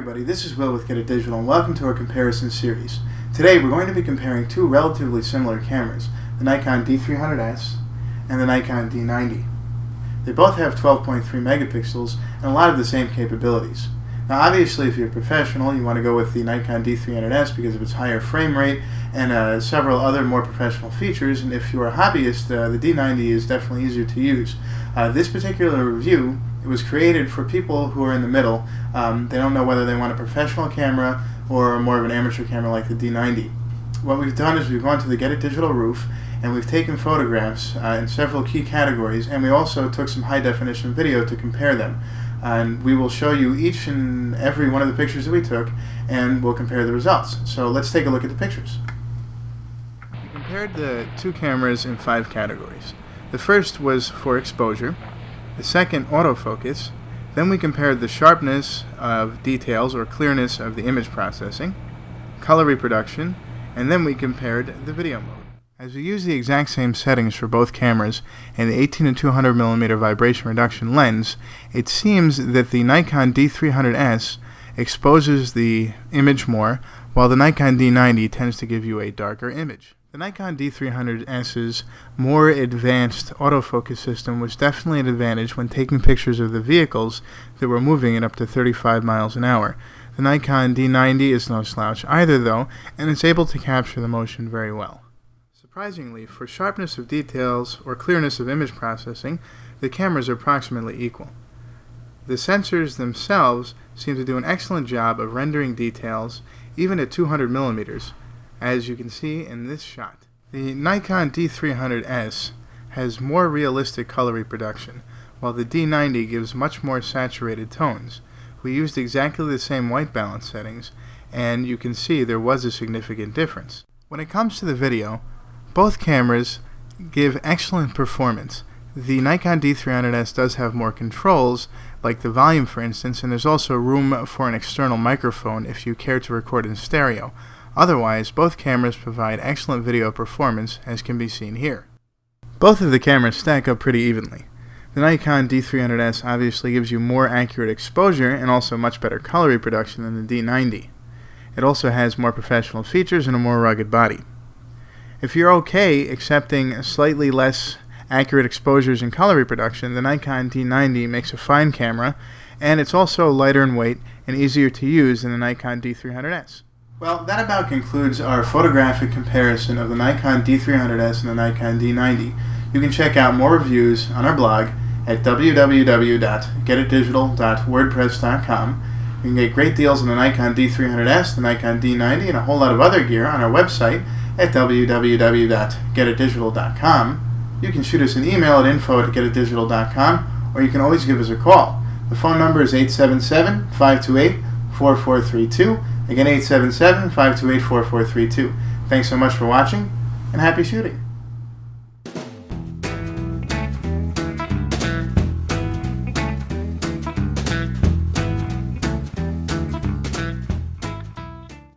everybody, this is Will with Get It Digital and welcome to our comparison series. Today we're going to be comparing two relatively similar cameras, the Nikon D300s and the Nikon D90. They both have 12.3 megapixels and a lot of the same capabilities. Now obviously if you're a professional you want to go with the Nikon D300s because of its higher frame rate and several other more professional features, and if you're a hobbyist the D90 is definitely easier to use. This particular review, it was created for people who are in the middle. They don't know whether they want a professional camera or more of an amateur camera like the D90. What we've done is we've gone to the Get It Digital roof and we've taken photographs in several key categories, and we also took some high definition video to compare them. And we will show you each and every one of the pictures that we took and we'll compare the results. So let's take a look at the pictures. We compared the two cameras in 5 categories. The first was for exposure, the second autofocus, then we compared the sharpness of details or clearness of the image processing, color reproduction, and then we compared the video mode. As we use the exact same settings for both cameras and the 18 to 200mm vibration reduction lens, it seems that the Nikon D300s exposes the image more, while the Nikon D90 tends to give you a darker image. The Nikon D300s's more advanced autofocus system was definitely an advantage when taking pictures of the vehicles that were moving at up to 35 miles an hour. The Nikon D90 is no slouch either though, and is able to capture the motion very well. Surprisingly, for sharpness of details or clearness of image processing, the cameras are approximately equal. The sensors themselves seem to do an excellent job of rendering details even at 200mm. As you can see in this shot. The Nikon D300s has more realistic color reproduction, while the D90 gives much more saturated tones. We used exactly the same white balance settings, and you can see there was a significant difference. When it comes to the video, both cameras give excellent performance. The Nikon D300s does have more controls, like the volume for instance, and there's also room for an external microphone if you care to record in stereo. Otherwise, both cameras provide excellent video performance, as can be seen here. Both of the cameras stack up pretty evenly. The Nikon D300s obviously gives you more accurate exposure and also much better color reproduction than the D90. It also has more professional features and a more rugged body. If you're okay accepting slightly less accurate exposures and color reproduction, the Nikon D90 makes a fine camera, and it's also lighter in weight and easier to use than the Nikon D300s. Well, that about concludes our photographic comparison of the Nikon D300s and the Nikon D90. You can check out more reviews on our blog at www.getitdigital.wordpress.com. You can get great deals on the Nikon D300s, the Nikon D90, and a whole lot of other gear on our website at www.getitdigital.com. You can shoot us an email at info@getitdigital.com, or you can always give us a call. The phone number is 877-528-4432. Again, 877-528-4432. Thanks so much for watching, and happy shooting.